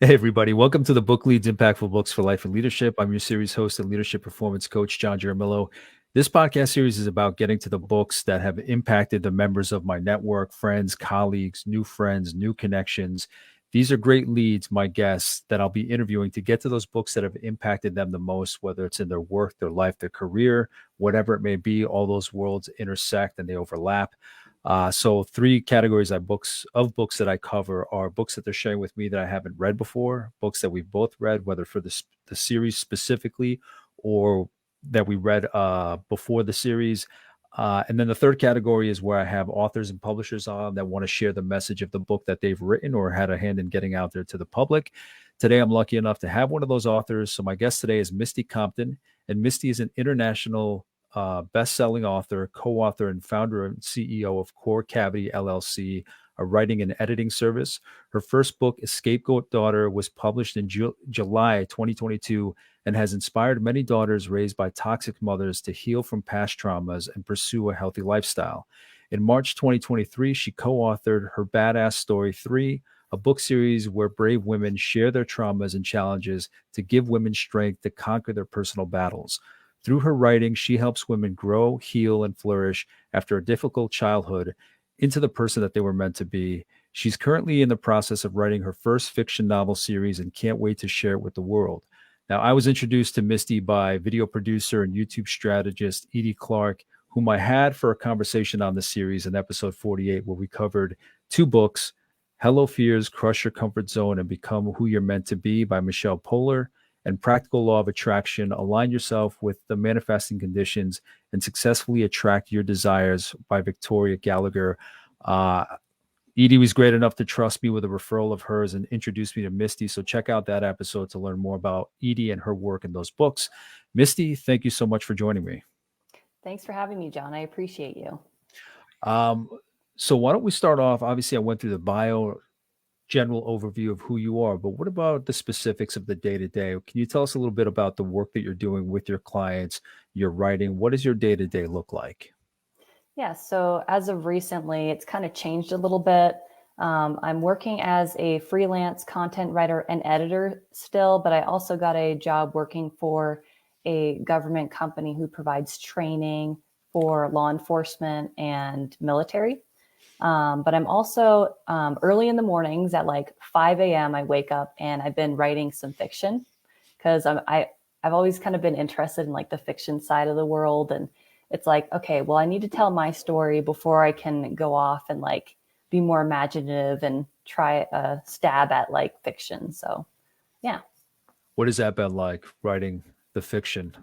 Hey, everybody. Welcome to the Book Leads Impactful Books for Life and Leadership. I'm your series host and leadership performance coach, John Jaramillo. This podcast series is about getting to the books that have impacted the members of my network, friends, colleagues, new friends, new connections. These are great leads, my guests, that I'll be interviewing to get to those books that have impacted them the most, whether it's in their work, their life, their career, whatever it may be. All those worlds intersect and they overlap. So three categories of books that I cover are books that they're sharing with me that I haven't read before, books that we've both read, whether for the series specifically or that we read before the series. And then the third category is where I have authors and publishers on that want to share the message of the book that they've written or had a hand in getting out there to the public. Today, I'm lucky enough to have one of those authors. So my guest today is Misty Compton, and Misty is an international best-selling author, co-author, and founder and CEO of CoreCavity LLC, a writing and editing service. Her first book, Escapegoat Daughter, was published in July 2022 and has inspired many daughters raised by toxic mothers to heal from past traumas and pursue a healthy lifestyle. In March 2023, she co-authored Her Badass Story 3, a book series where brave women share their traumas and challenges to give women strength to conquer their personal battles. Through her writing, she helps women grow, heal, and flourish after a difficult childhood into the person that they were meant to be. She's currently in the process of writing her first fiction novel series and can't wait to share it with the world. Now, I was introduced to Misty by video producer and YouTube strategist Edie Clark, whom I had for a conversation on the series in episode 48, where we covered two books, Hello Fears, Crush Your Comfort Zone and Become Who You're Meant to Be by Michelle Poler, and Practical Law of Attraction, Align Yourself with the Manifesting Conditions and Successfully Attract Your Desires by Victoria Gallagher. Edie was great enough to trust me with a referral of hers and introduce me to Misty. So check out that episode to learn more about Edie and her work in those books. Misty, thank you so much for joining me. Thanks for having me, John. I appreciate you. So why don't we start off? Obviously, I went through the bio, general overview of who you are, but what about the specifics of the day-to-day? Can you tell us a little bit about the work that you're doing with your clients, your writing? What does your day-to-day look like? Yeah, so as of recently, it's kind of changed a little bit. I'm working as a freelance content writer and editor still, but I also got a job working for a government company who provides training for law enforcement and military. But I'm also early in the mornings at like 5 a.m. I wake up and I've been writing some fiction because I've always kind of been interested in like the fiction side of the world. And it's like, okay, well, I need to tell my story before I can go off and like be more imaginative and try a stab at like fiction. So, yeah. What has that been like, writing the fiction?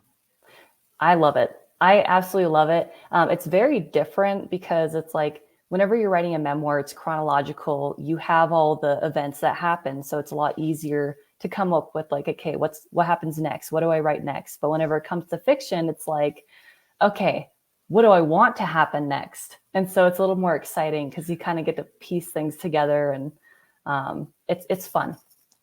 I love it. I absolutely love it. It's very different because it's like, whenever you're writing a memoir, it's chronological. You have all the events that happen. So it's a lot easier to come up with like, okay, what happens next? What do I write next? But whenever it comes to fiction, it's like, okay, what do I want to happen next? And so it's a little more exciting because you kind of get to piece things together, and it's fun.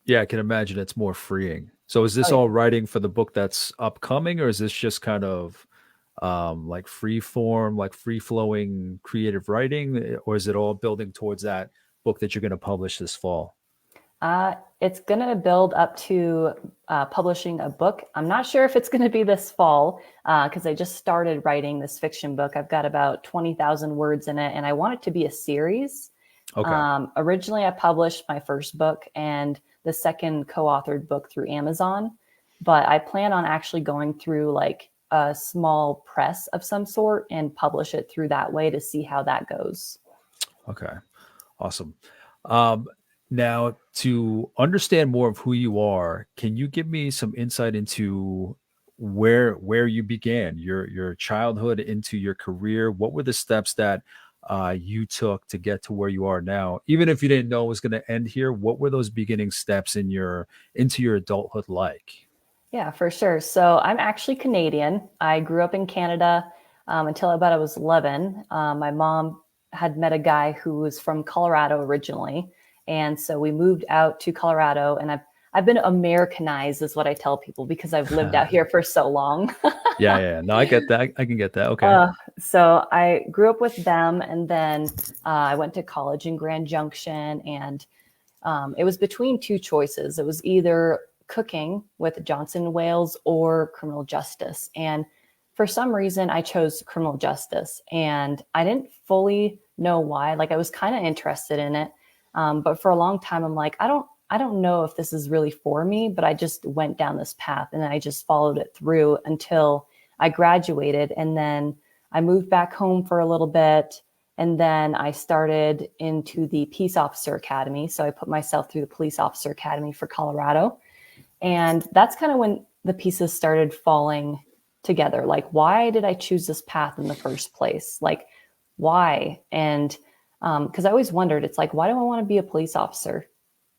Yeah, I can imagine it's more freeing. So is this Oh, yeah. all writing for the book that's upcoming, or is this just kind of like free form, like free flowing creative writing, or is it all building towards that book that you're going to publish this fall? It's going to build up to publishing a book. I'm not sure if it's going to be this fall because I just started writing this fiction book. I've got about 20,000 words in it, and I want it to be a series. Okay. Originally, I published my first book and the second co-authored book through Amazon, but I plan on actually going through like a small press of some sort and publish it through that way to see how that goes. Okay. Awesome. Now, to understand more of who you are, can you give me some insight into where you began, your childhood into your career? What were the steps that you took to get to where you are now? Even if you didn't know it was going to end here, what were those beginning steps into your adulthood like? Yeah, for sure. So I'm actually Canadian. I grew up in Canada until about I was 11. My mom had met a guy who was from Colorado originally. And so we moved out to Colorado, and I've been Americanized is what I tell people because I've lived out here for so long. Yeah. No, I get that. I can get that. Okay. So I grew up with them, and then I went to college in Grand Junction, and it was between two choices. It was either cooking with Johnson and Wales or criminal justice. And for some reason, I chose criminal justice, and I didn't fully know why. Like, I was kind of interested in it, but for a long time, I'm like, I don't know if this is really for me. But I just went down this path, and I just followed it through until I graduated, and then I moved back home for a little bit, and then I started into the Peace Officer Academy. So I put myself through the Police Officer Academy for Colorado, and that's kind of when the pieces started falling together. Like, why did I choose this path in the first place? Like, why? And because I always wondered, it's like, why do I want to be a police officer?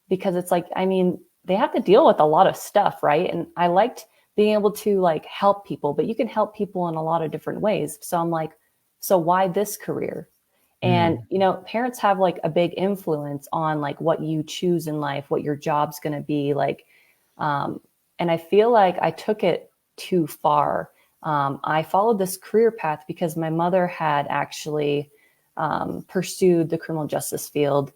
Because it's like, I mean, they have to deal with a lot of stuff, right? And I liked being able to like help people, but you can help people in a lot of different ways. So I'm like, so why this career? And, Mm. you know, parents have like a big influence on like what you choose in life, what your job's going to be like. Um, and I feel like I took it too far. I followed this career path because my mother had actually pursued the criminal justice field.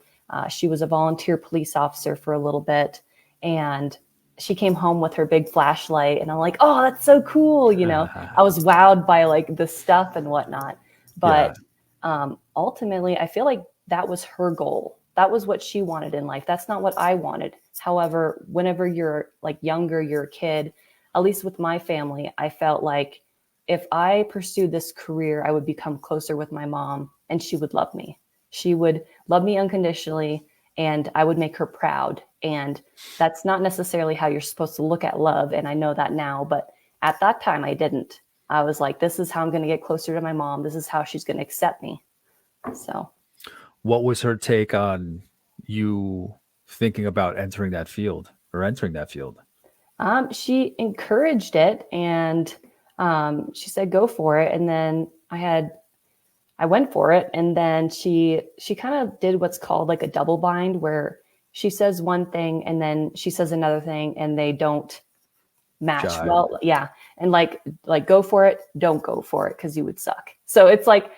She was a volunteer police officer for a little bit, and she came home with her big flashlight, and I'm like, oh, that's so cool. You know, I was wowed by like the stuff and whatnot. Yeah. But ultimately, I feel like that was her goal. That was what she wanted in life. That's not what I wanted. However, whenever you're like younger, you're a kid, at least with my family, I felt like if I pursued this career, I would become closer with my mom, and she would love me. She would love me unconditionally, and I would make her proud. And that's not necessarily how you're supposed to look at love. And I know that now, but at that time I didn't. I was like, this is how I'm going to get closer to my mom. This is how she's going to accept me. So What was her take on you thinking about entering that field or entering that field? she encouraged it, and she said, go for it. And then I went for it. And then she kind of did what's called like a double bind, where she says one thing and then she says another thing, and they don't match Jive. well. Yeah. And like go for it, don't go for it, because you would suck. So it's like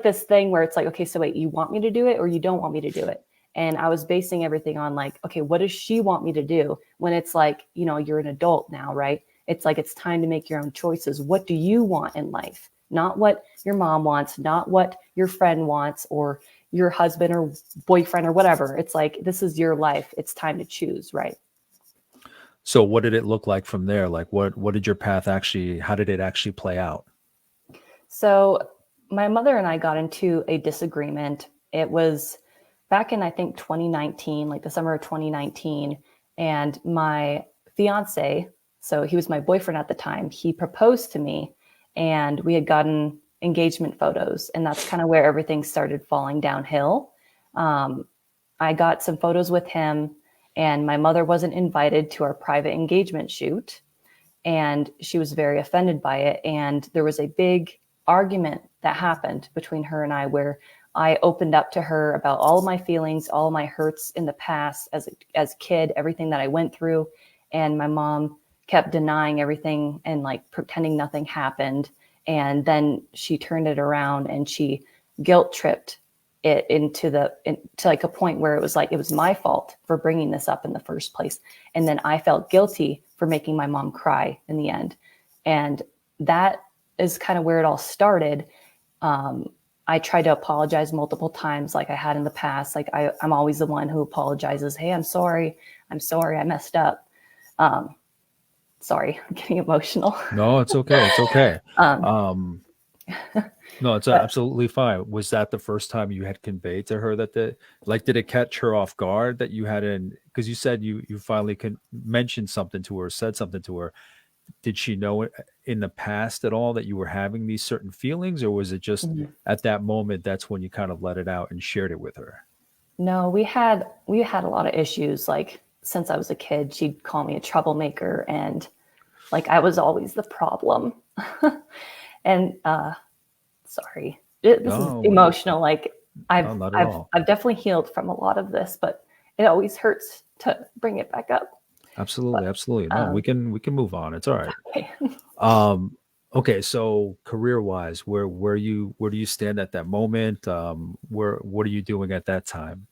this thing where it's like, okay, so wait, you want me to do it or you don't want me to do it? And I was basing everything on like, okay, what does she want me to do? When it's like, you know, you're an adult now, right? It's like, it's time to make your own choices. What do you want in life? Not what your mom wants, not what your friend wants, or your husband or boyfriend or whatever. It's like, this is your life. It's time to choose, right? So what did it look like from there? Like what did your path actually, how did it actually play out? So my mother and I got into a disagreement. It was back in, I think, 2019, like the summer of 2019. And my fiance, so he was my boyfriend at the time, he proposed to me, and we had gotten engagement photos. And that's kind of where everything started falling downhill. Um, I got some photos with him, and my mother wasn't invited to our private engagement shoot, and she was very offended by it. And there was a big argument that happened between her and I, where I opened up to her about all of my feelings, all of my hurts in the past as a kid, everything that I went through. And my mom kept denying everything and like pretending nothing happened. And then she turned it around and she guilt tripped it into like a point where it was like, it was my fault for bringing this up in the first place. And then I felt guilty for making my mom cry in the end. And that is kind of where it all started. I tried to apologize multiple times, like I had in the past. Like I'm always the one who apologizes. Hey, I'm sorry. I messed up. Sorry, I'm getting emotional. No, it's okay. It's okay. um, Um, no, it's but absolutely fine. Was that the first time you had conveyed to her that like, did it catch her off guard that you hadn't, because you said you finally mention something to her, said something to her. Did she know it in the past at all that you were having these certain feelings, or was it just mhm. at that moment, that's when you kind of let it out and shared it with her? No, we had a lot of issues. Like since I was a kid, she'd call me a troublemaker, and like I was always the problem. And sorry, this is No, emotional. Like no, not at all. I've definitely healed from a lot of this, but it always hurts to bring it back up. But Absolutely, absolutely. No, um, we can move on. It's all right. okay. Um, okay, so career-wise, where do you stand at that moment? What are you doing at that time?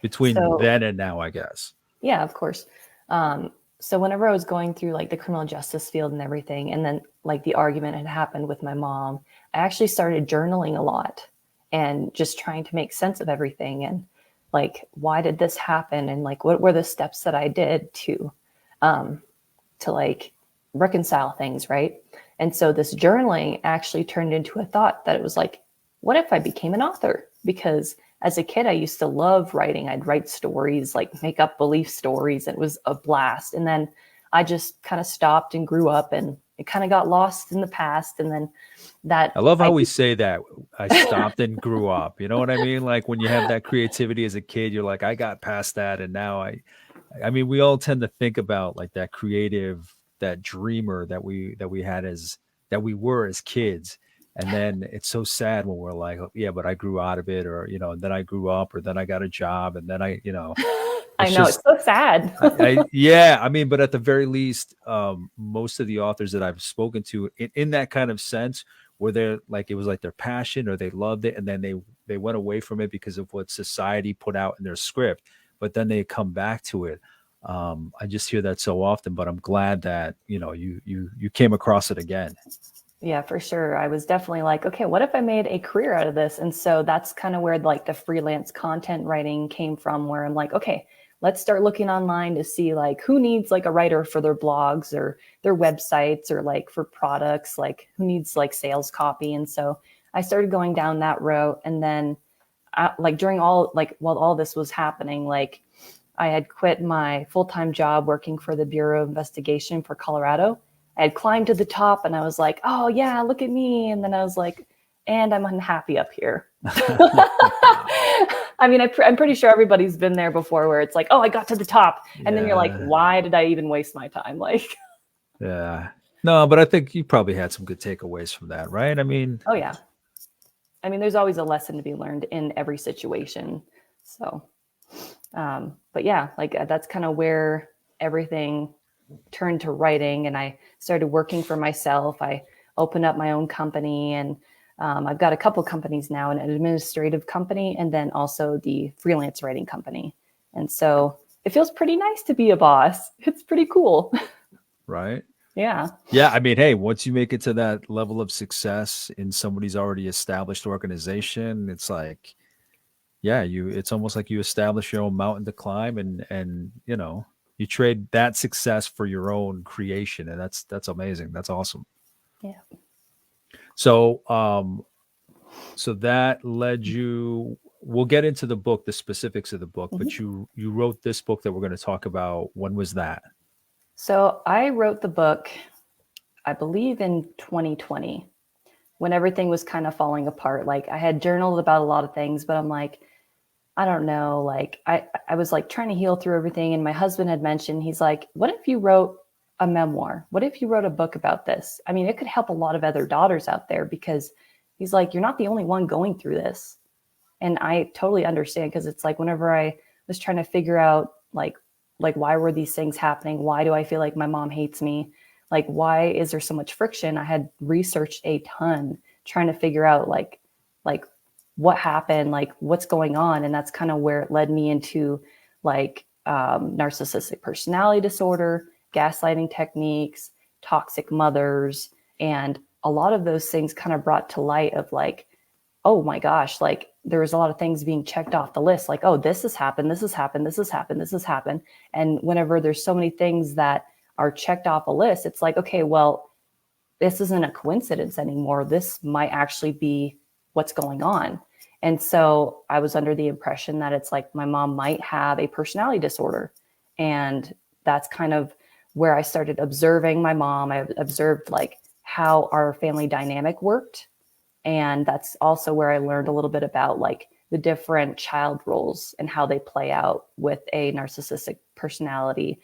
between So then and now, I guess. yeah, of course. So whenever I was going through like the criminal justice field and everything, and then like the argument had happened with my mom, I actually started journaling a lot and just trying to make sense of everything and like why did this happen and like what were the steps that I did to like reconcile things, right? And so this journaling actually turned into a thought that it was like, what if I became an author? Because as a kid, I used to love writing. I'd write stories, like make up belief stories. It was a blast. And then I just kind of stopped and grew up and it kind of got lost in the past. And then that I love how I, we say that. I stopped and grew up. You know what I mean? Like when you have that creativity as a kid, you're like, I got past that, and now I mean, we all tend to think about like that creative, that dreamer that we had as that we were as kids. And then it's so sad when we're like, oh, yeah, but I grew out of it, or and then I grew up, or then I got a job, and then I it's know it's just so sad. yeah, I mean, but at the very least, most of the authors that I've spoken to in that kind of sense, where they're like it was like their passion or they loved it, and then they went away from it because of what society put out in their script, but then they come back to it. I just hear that so often, but I'm glad that you came across it again. Yeah, for sure. I was definitely like, okay, what if I made a career out of this? And so that's kind of where like the freelance content writing came from, where I'm like, okay, let's start looking online to see like who needs like a writer for their blogs or their websites or like for products, like who needs like sales copy. And so I started going down that route. And then like during all like while all this was happening, like I had quit my full-time job working for the Bureau of Investigation for Colorado. I had climbed to the top and I was like, oh yeah, look at me. And then I was like, and I'm unhappy up here. I mean, I'm pretty sure everybody's been there before where it's like, oh, I got to the top. And then you're like, Yeah, why did I even waste my time? Like, yeah. No, but I think you probably had some good takeaways from that, right? I mean, oh yeah. I mean, there's always a lesson to be learned in every situation. So, but yeah, like that's kind of where everything turned to writing and I started working for myself. I opened up my own company and I've got a couple companies now, an administrative company and then also the freelance writing company. And so it feels pretty nice to be a boss. It's pretty cool. right? Yeah. Yeah, I mean, hey, once you make it to that level of success in somebody's already established organization, it's like, yeah, it's almost like you establish your own mountain to climb, and you trade that success for your own creation, and that's amazing. That's awesome. Yeah. So, so that led you. We'll get into the book, the specifics of the book, Mhm. but you wrote this book that we're going to talk about. When was that? So I wrote the book, I believe in 2020 when everything was kind of falling apart. Like I had journaled about a lot of things, but I'm like, I don't know. Like I was like trying to heal through everything. And my husband had mentioned, he's like, what if you wrote a memoir? What if you wrote a book about this? I mean, it could help a lot of other daughters out there because he's like, you're not the only one going through this. And I totally understand because it's like whenever I was trying to figure out like why were these things happening? Why do I feel like my mom hates me? Like why is there so much friction? I had researched a ton trying to figure out like what happened, like what's going on. And that's kind of where it led me into like narcissistic personality disorder, gaslighting techniques, toxic mothers, and a lot of those things kind of brought to light of like, oh my gosh, like there was a lot of things being checked off the list, like, oh, this has happened, this has happened, this has happened, this has happened. And whenever there's so many things that are checked off a list, it's like, okay, well, this isn't a coincidence anymore. This might actually be what's going on. And so I was under the impression that it's like my mom might have a personality disorder. And that's kind of where I started observing my mom. I observed like how our family dynamic worked. And that's also where I learned a little bit about like the different child roles and how they play out with a narcissistic personality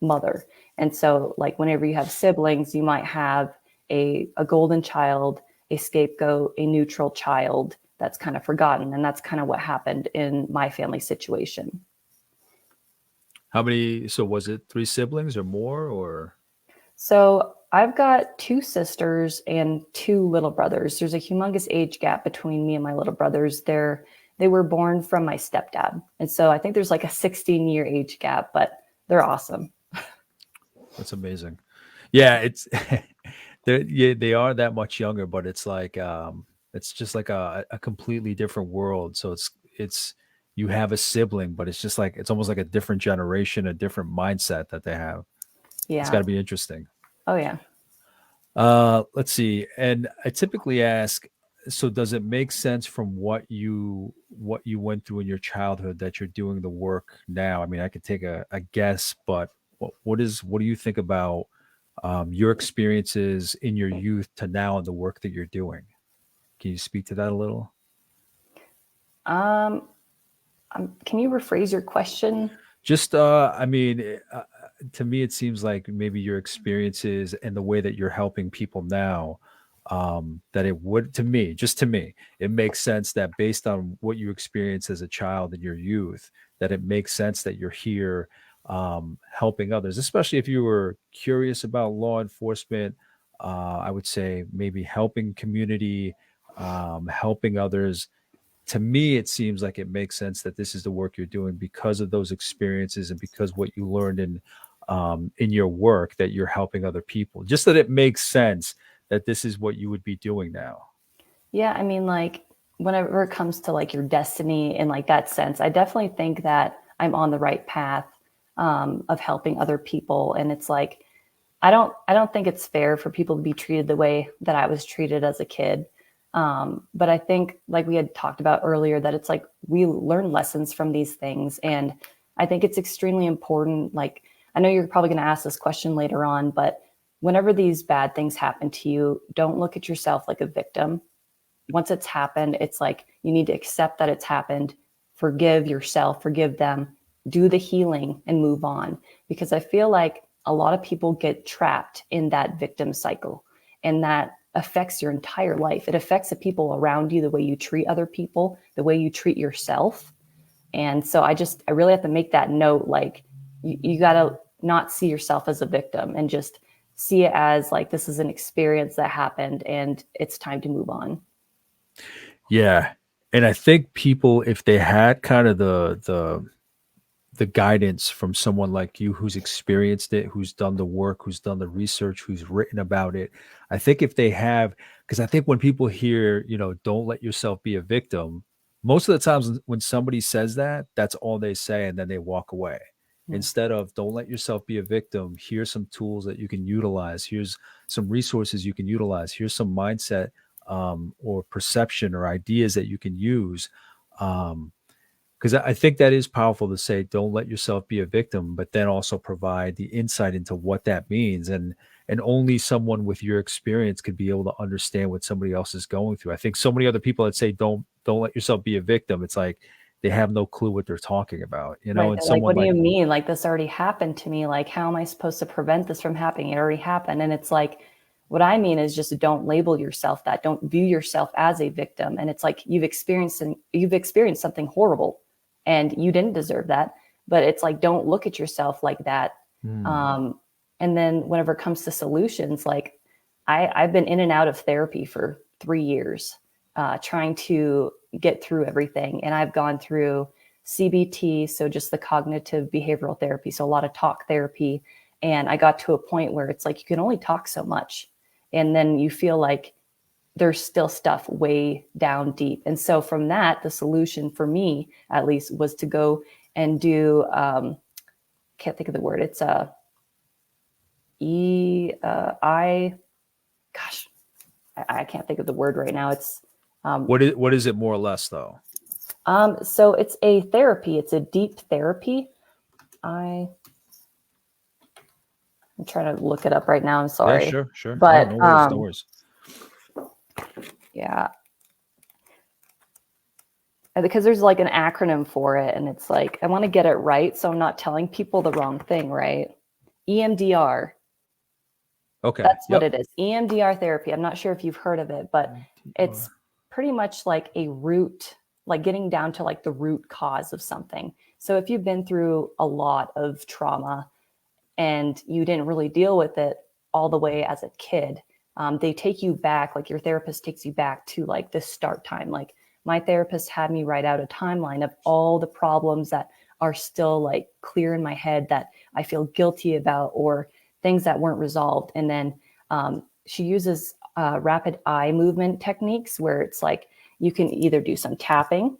mother. And so like whenever you have siblings, you might have a golden child, a scapegoat, a neutral child that's kind of forgotten. And that's kind of what happened in my family situation. How many? So was it three siblings or more, or? So I've got two sisters and two little brothers. There's a humongous age gap between me and my little brothers. They're they were born from my stepdad. And so I think there's like a 16-year age gap, but they're awesome. That's amazing. Yeah, it's they are that much younger, but it's like it's just like a completely different world. So it's you have a sibling, but it's just like it's almost like a different generation, a different mindset that they have. It's got Yeah. to be interesting. Oh, yeah. Let's see. And I typically ask, so does it make sense from what you went through in your childhood that you're doing the work now? I mean, I could take a guess, but what do you think about your experiences in your youth to now and the work that you're doing? Can you speak to that a little? Um, can you rephrase your question? Just, I mean, to me, it seems like maybe your experiences and the way that you're helping people now, that it would, to me, just to me, it makes sense that based on what you experienced as a child in your youth, that it makes sense that you're here, helping others, especially if you were curious about law enforcement. I would say maybe helping community, helping others. To me, it seems like it makes sense that this is the work you're doing because of those experiences and because what you learned in your work, that you're helping other people. Just that it makes sense that this is what you would be doing now. Yeah, I mean, like, whenever it comes to like your destiny in like that sense, I definitely think that I'm on the right path of helping other people. And it's like, I don't think it's fair for people to be treated the way that I was treated as a kid. But I think, like we had talked about earlier, that it's like we learn lessons from these things. And I think it's extremely important. Like, I know you're probably going to ask this question later on, but whenever these bad things happen to you, don't look at yourself like a victim. Once it's happened, it's like you need to accept that it's happened, forgive yourself, forgive them, do the healing and move on. Because I feel like a lot of people get trapped in that victim cycle, and that affects your entire life. It affects the people around you, the way you treat other people, the way you treat yourself. And so I really have to make that note. Like, you got to not see yourself as a victim and just see it as like, this is an experience that happened and it's time to move on. Yeah. And I think people, if they had kind of the guidance from someone like you who's experienced it, who's done the work, who's done the research, who's written about it. I think if they have, because I think when people hear, don't let yourself be a victim, most of the times when somebody says that, that's all they say, and then they walk away. Yeah. Instead of don't let yourself be a victim, here's some tools that you can utilize. Here's some resources you can utilize. Here's some mindset or perception or ideas that you can use. Because I think that is powerful to say, don't let yourself be a victim, but then also provide the insight into what that means. And only someone with your experience could be able to understand what somebody else is going through. I think so many other people that say, don't let yourself be a victim. It's like they have no clue what they're talking about, Right. and They're like, someone what do like, you mean? Like, this already happened to me. Like, how am I supposed to prevent this from happening? It already happened. And it's like, what I mean is just don't label yourself that. Don't view yourself as a victim. And it's like you've experienced something horrible and you didn't deserve that. But it's like, don't look at yourself like that. hmm, Um, and then whenever it comes to solutions, like I've been in and out of therapy for 3 years, trying to get through everything. And I've gone through CBT, so just the cognitive behavioral therapy, so a lot of talk therapy. And I got to a point where it's like you can only talk so much. And then you feel like there's still stuff way down deep. And so from that, the solution for me, at least, was to go and do, can't think of the word. It's I, gosh, I can't think of the word right now. It's, what is it more or less though? so it's a therapy. It's a deep therapy. I'm trying to look it up right now. I'm Yeah, sorry. sure. No, But no worries, no worries. yeah, because there's like an acronym for it. And it's like, I want to get it right, so I'm not telling people the wrong thing, right? EMDR. Okay. That's what Yep. it is. EMDR therapy. I'm not sure if you've heard of it, but it's pretty much like a root, like getting down to like the root cause of something. So if you've been through a lot of trauma and you didn't really deal with it all the way as a kid, they take you back, like your therapist takes you back to like the start time. Like, my therapist had me write out a timeline of all the problems that are still like clear in my head that I feel guilty about, or things that weren't resolved. And then she uses rapid eye movement techniques where it's like you can either do some tapping,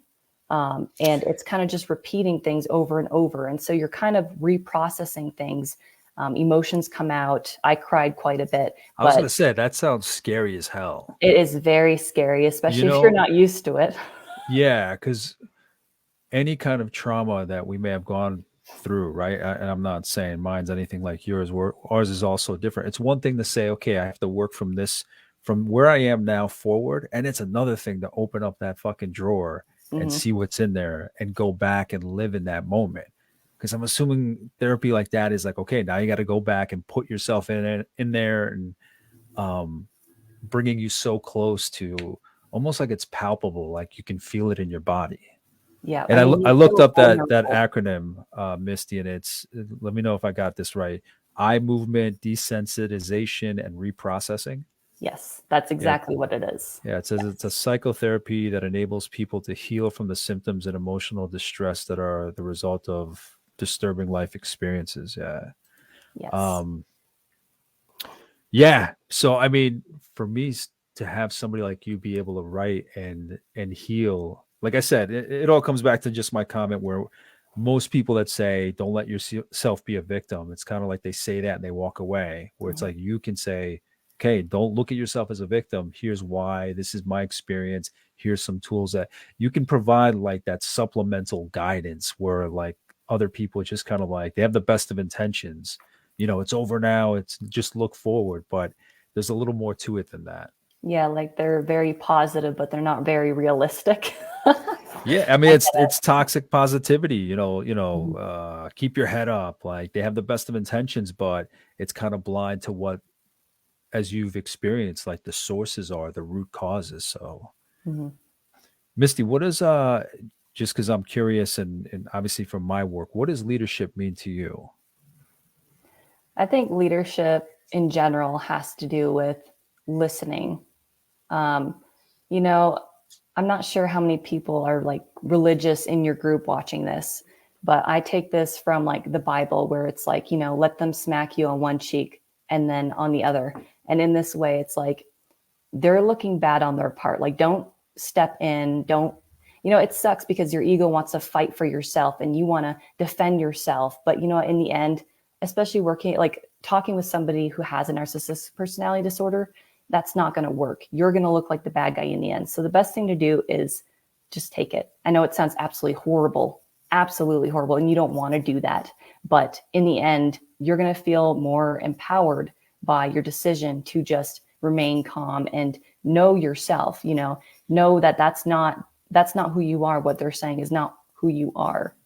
and it's kind of just repeating things over and over. And so you're kind of reprocessing things. Emotions come out. I cried quite a bit, I was but gonna say that sounds scary as hell. it is very scary, You especially if you're know, not used to it. yeah, because any kind of trauma that we may have gone through, right? And I'm not saying mine's anything like yours. Ours is also different. It's one thing to say, okay, I have to work from this, from where I am now forward, and it's another thing to open up that fucking drawer and Hmm. see what's in there and go back and live in that moment. Because I'm assuming therapy like that is like, okay, now you got to go back and put yourself in there, and um, bringing you so close to almost like it's palpable, like you can feel it in your body. Yeah, And I mean, I you looked feel up that vulnerable. acronym, Misty, and it's, let me know if I got this right. Eye movement desensitization and reprocessing. Yes, that's Yeah, exactly what it is. yeah. It says it's a Yes. psychotherapy that enables people to heal from the symptoms and emotional distress that are the result of disturbing life experiences. Yeah. Yes. Um, Yeah. So I mean, for me to have somebody like you be able to write and heal, like I said, it all comes back to just my comment where most people that say don't let yourself be a victim, it's kind of like they say that and they walk away. Where it's Mhm. like you can say, okay, don't look at yourself as a victim. Here's why. This is my experience. Here's some tools that you can provide, like that supplemental guidance where like other people just kind of like they have the best of intentions, it's over now. It's just look forward, but there's a little more to it than that. Yeah, like they're very positive, but they're not very realistic. Yeah, I mean I it's get toxic positivity, it. Mhm. keep your head up. Like they have the best of intentions, but it's kind of blind to what, as you've experienced, like the sources are, the root causes. So, Mhm. Misty, what is just because I'm curious, and obviously from my work, what does leadership mean to you? I think leadership in general has to do with listening. Um, you know, I'm not sure how many people are like religious in your group watching this, but I take this from like the Bible where it's like, let them smack you on one cheek and then on the other. And in this way, it's like they're looking bad on their part. Like, don't step in. Don't, it sucks because your ego wants to fight for yourself and you want to defend yourself. But, in the end, especially working, like talking with somebody who has a narcissistic personality disorder, that's not going to work. You're going to look like the bad guy in the end. So the best thing to do is just take it. I know it sounds absolutely horrible, and you don't want to do that. But in the end, you're going to feel more empowered by your decision to just remain calm and know yourself, know that that's not who you are. What they're saying is not who you are.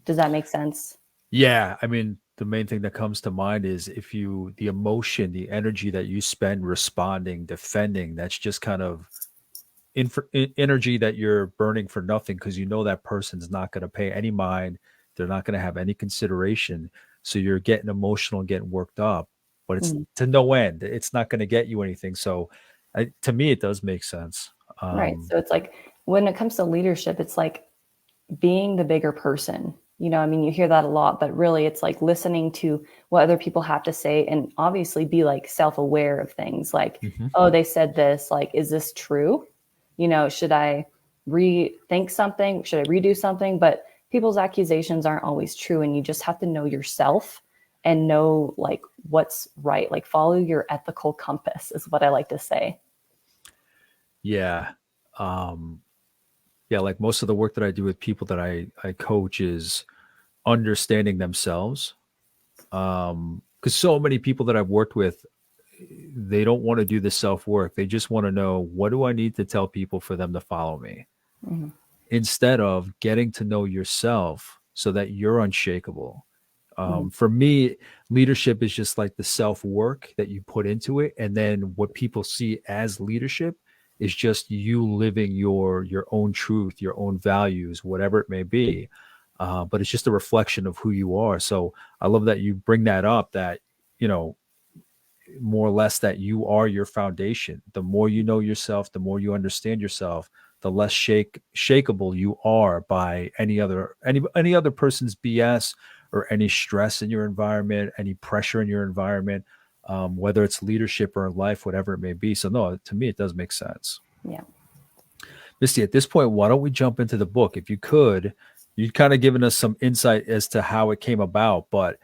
Does that make sense? Yeah, I mean, the main thing that comes to mind is if the emotion, the energy that you spend responding, defending, that's just kind of energy that you're burning for nothing because you know that person's not going to pay any mind. They're not going to have any consideration. So you're getting emotional and getting worked up, but it's Mhm. to no end. It's not going to get you anything. So to me, it does make sense. Right. So it's like when it comes to leadership, it's like being the bigger person. I mean, you hear that a lot, but really it's like listening to what other people have to say and obviously be like self-aware of things like, Mhm. oh, they said this, like, is this true? Should I rethink something? Should I redo something? But people's accusations aren't always true. And you just have to know yourself and know like what's right. Like follow your ethical compass is what I like to say. Yeah. Um, yeah, like most of the work that I do with people that I coach is understanding themselves. Because so many people that I've worked with, they don't want to do the self work. They just want to know, what do I need to tell people for them to follow me, Mhm. instead of getting to know yourself so that you're unshakable. Mhm. For me, leadership is just like the self work that you put into it, and then what people see as leadership is just you living your own truth, your own values, whatever it may be. But it's just a reflection of who you are. So I love that you bring that up. That you know more or less that you are your foundation. The more you know yourself, the more you understand yourself, the less shakeable you are by any other person's BS or any stress in your environment, any pressure in your environment, whether it's leadership or life, whatever it may be. So no, to me, it does make sense. Yeah. Misty, at this point, why don't we jump into the book? If you could, you'd kind of given us some insight as to how it came about, but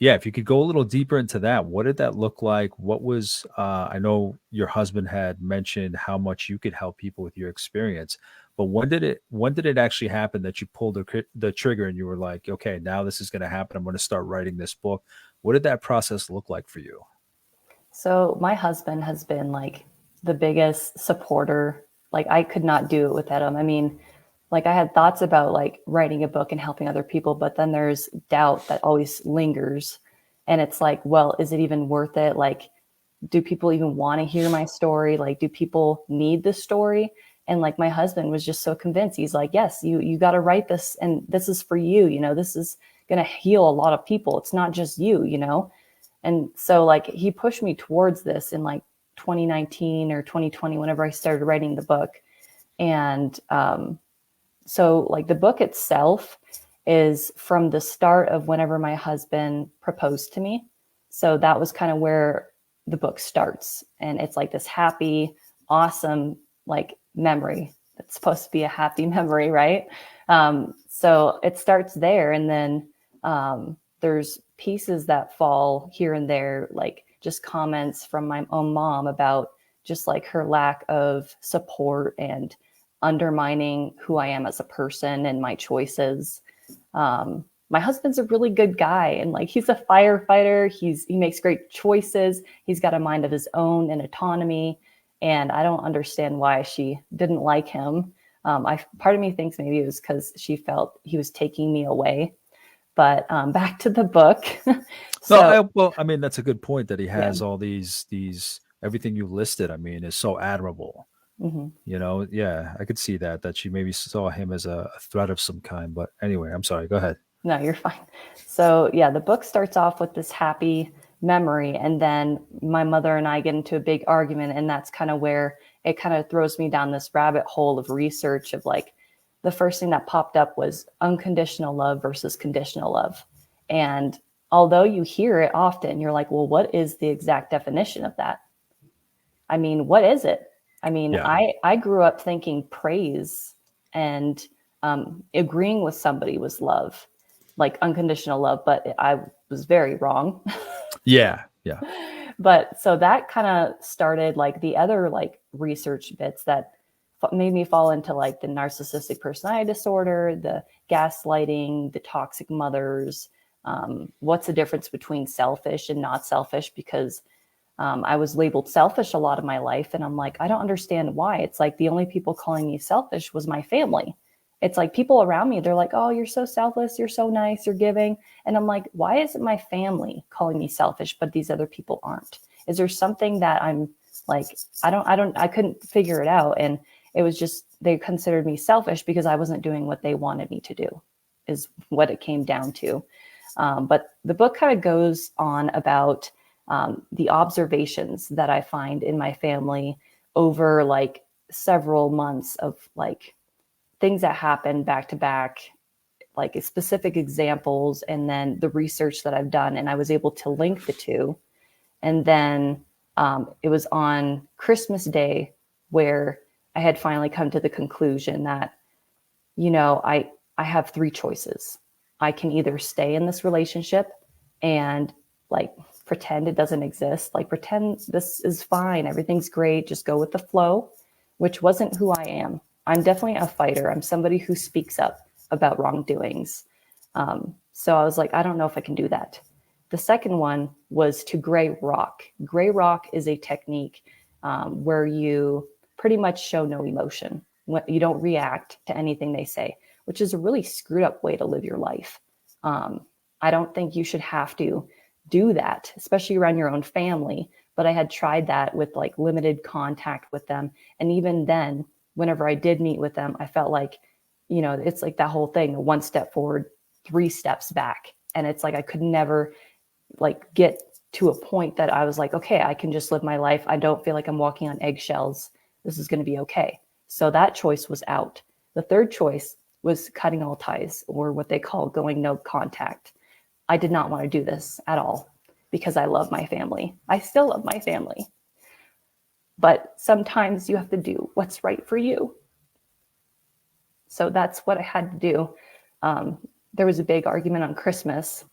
yeah, if you could go a little deeper into that, what did that look like? What was, I know your husband had mentioned how much you could help people with your experience, but when did it actually happen that you pulled the trigger and you were like, okay, now this is going to happen. I'm going to start writing this book. What did that process look like for you? So my husband has been like the biggest supporter. Like I could not do it without him. I mean, like I had thoughts about like writing a book and helping other people, but then there's doubt that always lingers. And it's like, well, is it even worth it? Like, do people even want to hear my story? Like, do people need this story? And like my husband was just so convinced. He's like, yes, you got to write this, and this is for you. You know, this is going to heal a lot of people. It's not just you, you know? And so like he pushed me towards this in like 2019 or 2020, whenever I started writing the book. And so like the book itself is from the start of whenever my husband proposed to me. So that was kind of where the book starts. And it's like this happy, awesome, like memory. It's supposed to be a happy memory, right? So it starts there. And then there's pieces that fall here and there, like just comments from my own mom about just like her lack of support and undermining who I am as a person and my choices. My husband's a really good guy, and like he's a firefighter. He makes great choices. He's got a mind of his own and autonomy. And I don't understand why she didn't like him. Part of me thinks maybe it was because she felt he was taking me away. But back to the book. Well, I mean, that's a good point that he Yeah. has all these everything you listed. I mean, is so admirable. Mm-hmm. You know, yeah, I could see that she maybe saw him as a threat of some kind. But anyway, I'm sorry. Go ahead. No, you're fine. So yeah, the book starts off with this happy memory, and then my mother and I get into a big argument, and that's kind of where it kind of throws me down this rabbit hole of research of like, the first thing that popped up was unconditional love versus conditional love. And although you hear it often, you're like, well, what is the exact definition of that? I mean, what is it? I mean, Yeah. I grew up thinking praise and agreeing with somebody was love, like unconditional love, but I was very wrong. Yeah. Yeah. But so that kind of started like the other like research bits that made me fall into like the narcissistic personality disorder, the gaslighting, the toxic mothers. What's the difference between selfish and not selfish? Because I was labeled selfish a lot of my life. And I'm like, I don't understand why. It's like the only people calling me selfish was my family. It's like people around me, they're like, oh, you're so selfless. You're so nice. You're giving. And I'm like, why is it my family calling me selfish, but these other people aren't? Is there something that I'm like, I couldn't figure it out. And it was just, they considered me selfish because I wasn't doing what they wanted me to do, is what it came down to. But the book kind of goes on about the observations that I find in my family over like several months of like things that happen back to back, like specific examples, and then the research that I've done. And I was able to link the two. And then it was on Christmas Day where I had finally come to the conclusion that, you know, I have three choices. I can either stay in this relationship and like pretend it doesn't exist, like pretend this is fine, everything's great, just go with the flow, which wasn't who I am. I'm definitely a fighter. I'm somebody who speaks up about wrongdoings. So I was like, I don't know if I can do that. The second one was to gray rock. Gray rock is a technique where you pretty much show no emotion. You don't react to anything they say, which is a really screwed up way to live your life. I don't think you should have to do that, especially around your own family. But I had tried that with like limited contact with them. And even then, whenever I did meet with them, I felt like, you know, it's like that whole thing, one step forward, three steps back. And it's like I could never like get to a point that I was like, okay, I can just live my life. I don't feel like I'm walking on eggshells. This is going to be okay. So that choice was out. The third choice was cutting all ties, or what they call going no contact. I did not want to do this at all because I love my family. I still love my family. But sometimes you have to do what's right for you. So that's what I had to do. There was a big argument on Christmas,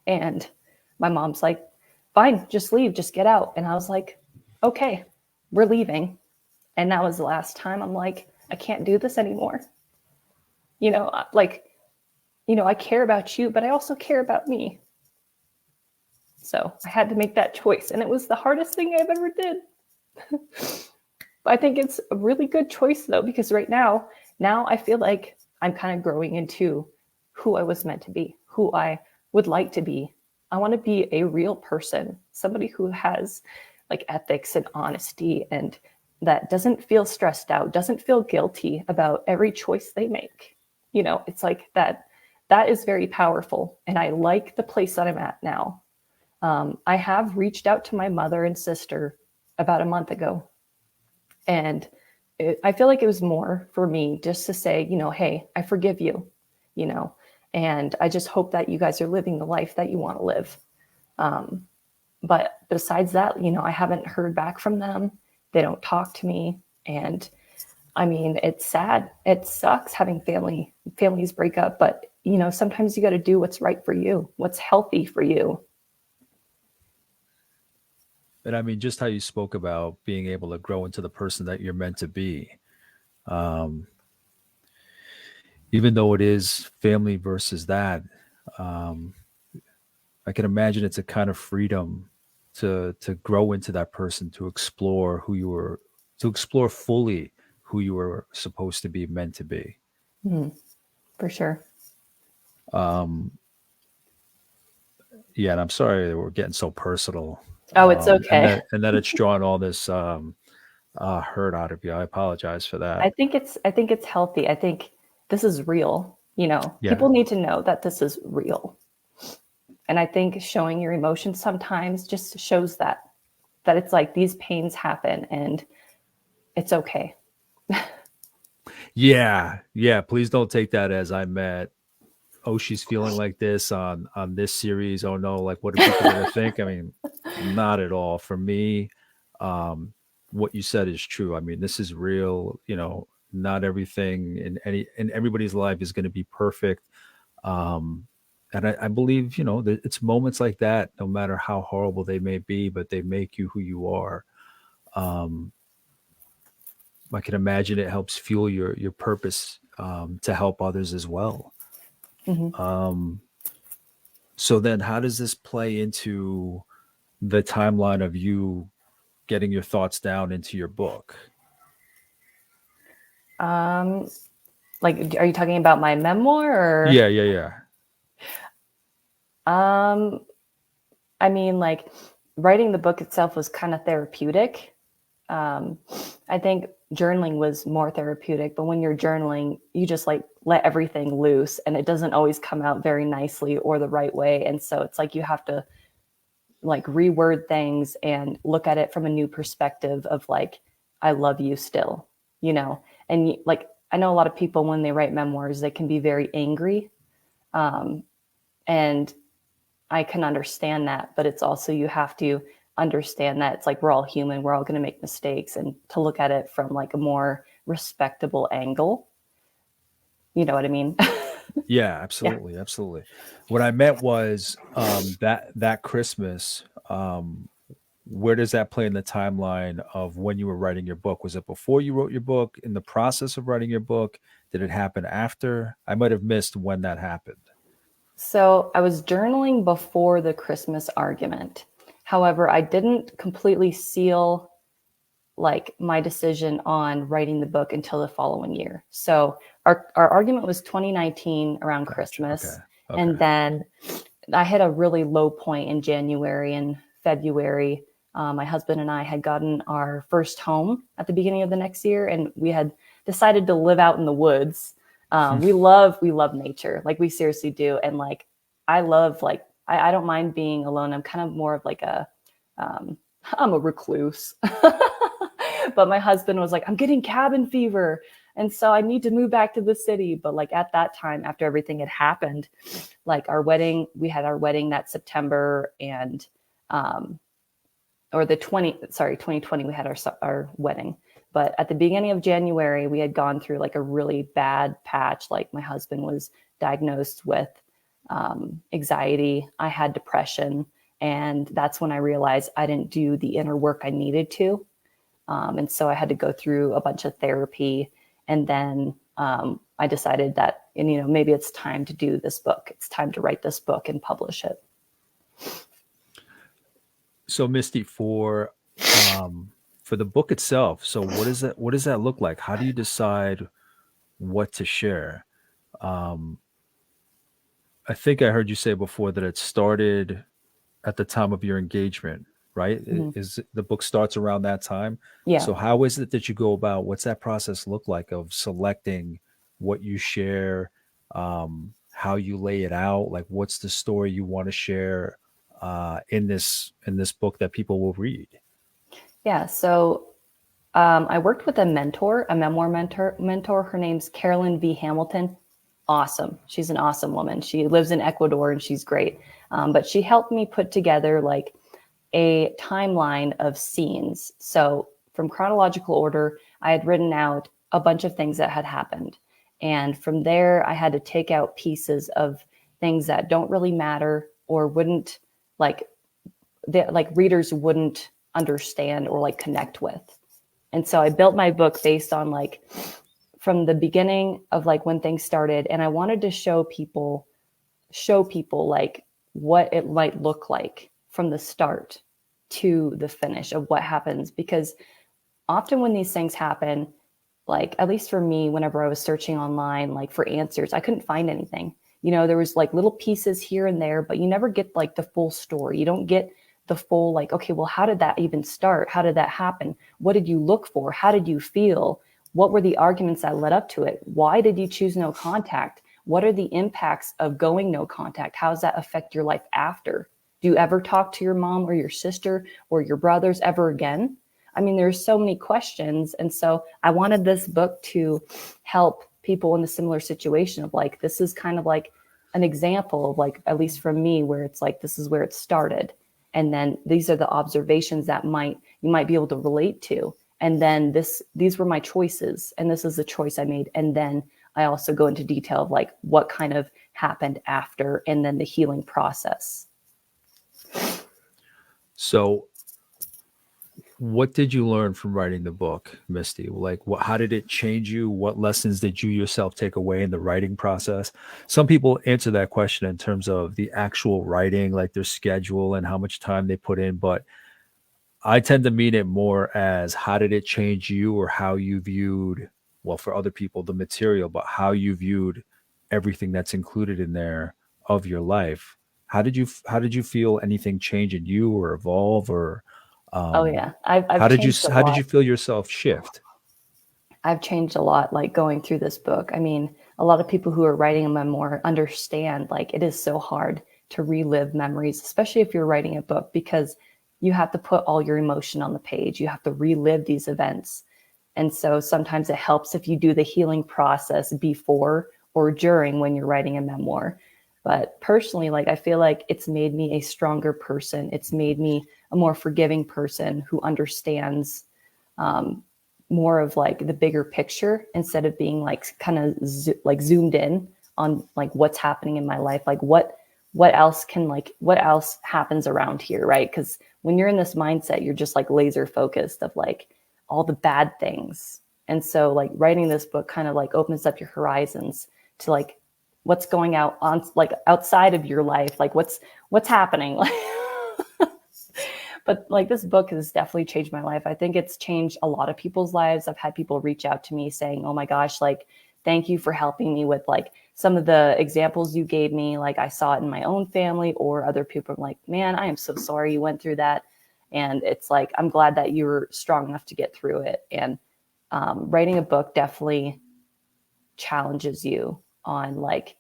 and my mom's like, fine, just leave, just get out. And I was like, okay, we're leaving. And that was the last time. I'm like, I can't do this anymore. I care about you, but I also care about me. So I had to make that choice. And it was the hardest thing I've ever did. But I think it's a really good choice, though, because right now I feel like I'm kind of growing into who I was meant to be, who I would like to be. I want to be a real person, somebody who has like ethics and honesty, and that doesn't feel stressed out, doesn't feel guilty about every choice they make. It's like that is very powerful. And I like the place that I'm at now. I have reached out to my mother and sister about a month ago. And I feel like it was more for me just to say, hey, I forgive you, and I just hope that you guys are living the life that you want to live. But besides that, I haven't heard back from them. They don't talk to me. And I mean, it's sad. It sucks having families break up, but sometimes you got to do what's right for you, what's healthy for you. And I mean, just how you spoke about being able to grow into the person that you're meant to be. Um, Even though it is family versus that, um, I can imagine it's a kind of freedom to grow into that person, to explore to explore fully who you were supposed to be, meant to be. For sure. Um, yeah, and I'm sorry that we're getting so personal, Oh, it's and okay. that it's drawn all this hurt out of you. I apologize for that. I think it's healthy. I think this is real. Yeah, People need to know that this is real. And I think showing your emotions sometimes just shows that it's like these pains happen and it's okay. yeah. Please don't take that as I met. Oh, she's feeling like this on this series. Oh no, like what are people gonna think? I mean, not at all. For me, um, what you said is true. I mean, this is real. Not everything in everybody's life is going to be perfect. Um, and I believe that it's moments like that, no matter how horrible they may be, but they make you who you are. Um, I can imagine it helps fuel your purpose, to help others as well. Mhm. Um, So then how does this play into the timeline of you getting your thoughts down into your book? Um, like, are you talking about my memoir Yeah, yeah, yeah. or? I mean, like, writing the book itself was kind of therapeutic. I think journaling was more therapeutic, but when you're journaling, you just like let everything loose and it doesn't always come out very nicely or the right way. And so it's like you have to like reword things and look at it from a new perspective of like, I love you still, and like, I know a lot of people when they write memoirs, they can be very angry. Um, and I can understand that, but it's also, you have to understand that it's like, we're all human. We're all going to make mistakes, and to look at it from like a more respectable angle. You know what I mean? Yeah, Yeah. absolutely, absolutely. What I meant was, that Christmas, where does that play in the timeline of when you were writing your book? Was it before you wrote your book, in the process of writing your book? Did it happen after? I might have missed when that happened. So I was journaling before the Christmas argument. However, I didn't completely seal like my decision on writing the book until the following year. So our argument was 2019 around Gotcha. Okay. Christmas. Okay. And then I had a really low point in January and February. My husband and I had gotten our first home at the beginning of the next year, and we had decided to live out in the woods. We love nature, like we seriously do, and like I love like I don't mind being alone. I'm kind of more of like I'm a recluse, But my husband was like, I'm getting cabin fever. And so I need to move back to the city. But like at that time, after everything had happened, like we had our wedding that September, and, or 2020, we had our wedding. But at the beginning of January, we had gone through like a really bad patch. Like my husband was diagnosed with anxiety. I had depression. And that's when I realized I didn't do the inner work I needed to. And so I had to go through a bunch of therapy. And then I decided that, maybe it's time to do this book. It's time to write this book and publish it. So Misty, for the book itself, so what does that look like? How do you decide what to share? I think I heard you say before that it started at the time of your engagement, right? Mhm. Is the book starts around that time? Yeah. So how is it that you go about, what's that process look like of selecting what you share, how you lay it out? Like, what's the story you want to share in this book that people will read? Yeah. So I worked with a memoir mentor. Her name's Carolyn V. Hamilton. Awesome. She's an awesome woman. She lives in Ecuador and she's great. But she helped me put together like a timeline of scenes. So from chronological order, I had written out a bunch of things that had happened. And from there, I had to take out pieces of things that don't really matter or wouldn't like readers wouldn't understand or like connect with. And so I built my book based on like from the beginning of like when things started. And I wanted to show people like what it might look like from the start to the finish of what happens. Because often when these things happen, like at least for me, whenever I was searching online, like for answers, I couldn't find anything. There was like little pieces here and there, but you never get like the full story. You don't get the full, like, okay, well, how did that even start? How did that happen? What did you look for? How did you feel? What were the arguments that led up to it? Why did you choose no contact? What are the impacts of going no contact? How does that affect your life after? Do you ever talk to your mom or your sister or your brothers ever again? I mean, there's so many questions. And so I wanted this book to help people in a similar situation of like, this is kind of like an example of like, at least from me, where it's like, this is where it started. And then these are the observations that you might be able to relate to. And then these were my choices. And this is the choice I made. And then I also go into detail of like what kind of happened after, and then the healing process. So what did you learn from writing the book, Misty? Like, how did it change you? What lessons did you yourself take away in the writing process? Some people answer that question in terms of the actual writing, like their schedule and how much time they put in. But I tend to mean it more as, how did it change you, or how you viewed, well, for other people, the material, but how you viewed everything that's included in there of your life. How did you feel anything change in you or evolve, or Oh yeah, I've how did you changed a how did lot. you feel yourself shift? I've changed a lot, like going through this book. I mean, a lot of people who are writing a memoir understand like it is so hard to relive memories, especially if you're writing a book, because you have to put all your emotion on the page. You have to relive these events. And so sometimes it helps if you do the healing process before or during when you're writing a memoir. But personally, like I feel like it's made me a stronger person. It's made me a more forgiving person who understands more of like the bigger picture, instead of being like kind of zoomed in on like what's happening in my life, like what else happens around here, right? Because when you're in this mindset, you're just like laser focused of like all the bad things. And so like writing this book kind of like opens up your horizons to like what's going out on like outside of your life, like what's happening. But like this book has definitely changed my life. I think it's changed a lot of people's lives. I've had people reach out to me saying, oh my gosh, like, thank you for helping me with like some of the examples you gave me. Like I saw it in my own family, or other people are like, man, I am so sorry you went through that. And it's like, I'm glad that you were strong enough to get through it. And writing a book definitely challenges you on like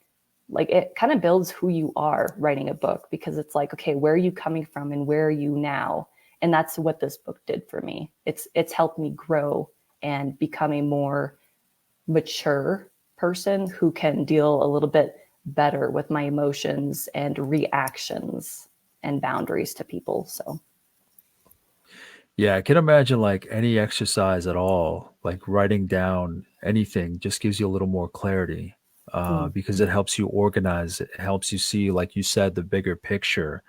it kind of builds who you are, writing a book, because it's like, okay, where are you coming from and where are you now? And that's what this book did for me. It's helped me grow and become a more mature person who can deal a little bit better with my emotions and reactions and boundaries to people. So, Yeah, I can imagine like any exercise at all, like writing down anything just gives you a little more clarity, mm, because it helps you organize. It helps you see, like you said, the bigger picture.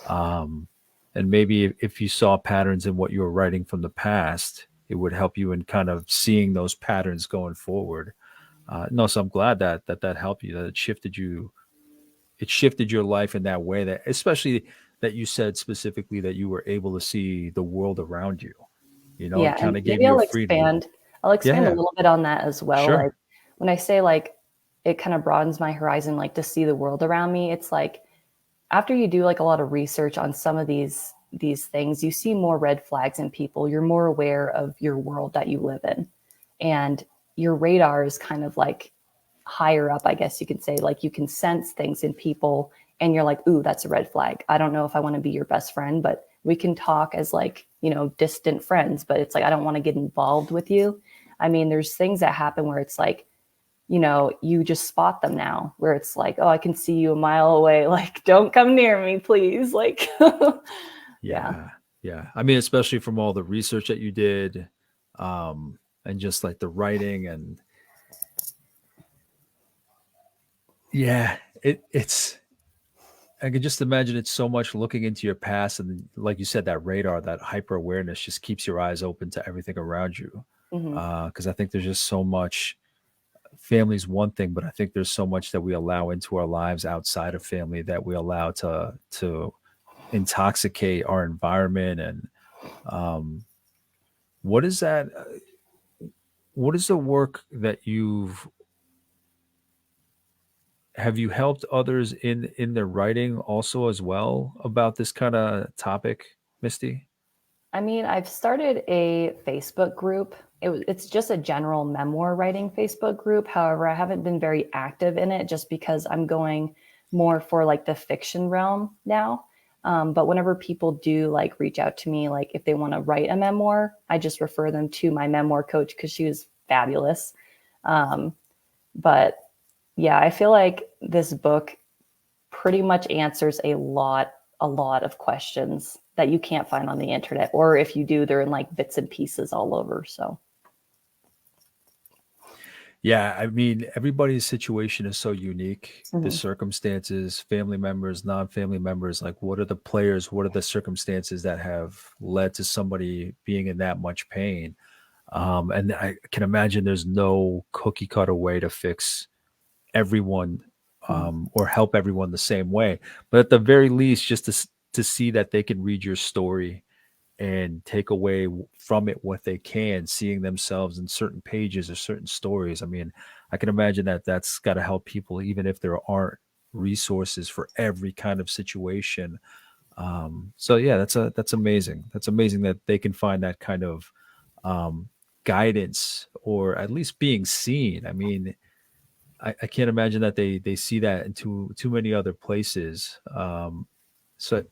Um, and maybe if you saw patterns in what you were writing from the past, it would help you in kind of seeing those patterns going forward. No, so I'm glad that helped you, that it shifted your life in that way, that especially that you said specifically that you were able to see the world around you. yeah, It and kind of gave maybe you a freedom. I'll Yeah, expand a yeah, little bit on that as well. Like sure. when I say like it kind of broadens my horizon, like to see the world around me, it's like after you do like a lot of research on some of these things, you see more red flags in people. You're more aware of your world that you live in. And your radar is kind of like higher up, I guess you could say. Like you can sense things in people and you're like, ooh, that's a red flag. I don't know if I want to be your best friend, but we can talk as like, distant friends, but it's like I don't want to get involved with you. I mean, there's things that happen where it's like, you just spot them now where it's like, oh, I can see you a mile away. Like, don't come near me, please. Like, yeah. Yeah, yeah. I mean, especially from all the research that you did, and just like the writing, and yeah, it's I can just imagine it's so much looking into your past, and like you said, that radar, that hyper awareness just keeps your eyes open to everything around you. Hmm. Because I think there's just so much. Family's one thing, but I think there's so much that we allow into our lives outside of family that we allow to intoxicate our environment. And um, what is that? What is the work that have you helped others in their writing also as well about this kind of topic, Misty? I mean, I've started a Facebook group. It's just a general memoir writing Facebook group. However, I haven't been very active in it just because I'm going more for like the fiction realm now. But whenever people do like reach out to me, like if they want to write a memoir, I just refer them to my memoir coach because she was fabulous. Um, but yeah, I feel like this book pretty much answers a lot of questions that you can't find on the internet, or if you do, they're in like bits and pieces all over. So Yeah, I mean, everybody's situation is so unique. The mhm. circumstances, family members, non-family members, like what are the players, what are the circumstances that have led to somebody being in that much pain? And I can imagine there's no cookie cutter way to fix everyone, Mhm. or help everyone the same way. But at the very least, just to see that they can read your story and take away from it what they can, seeing themselves in certain pages or certain stories. I mean, I can imagine that that's got to help people, even if there aren't resources for every kind of situation. So yeah, that's amazing. That's amazing that they can find that kind of um, guidance, or at least being seen. I mean, I can't imagine that they see that in too many other places. So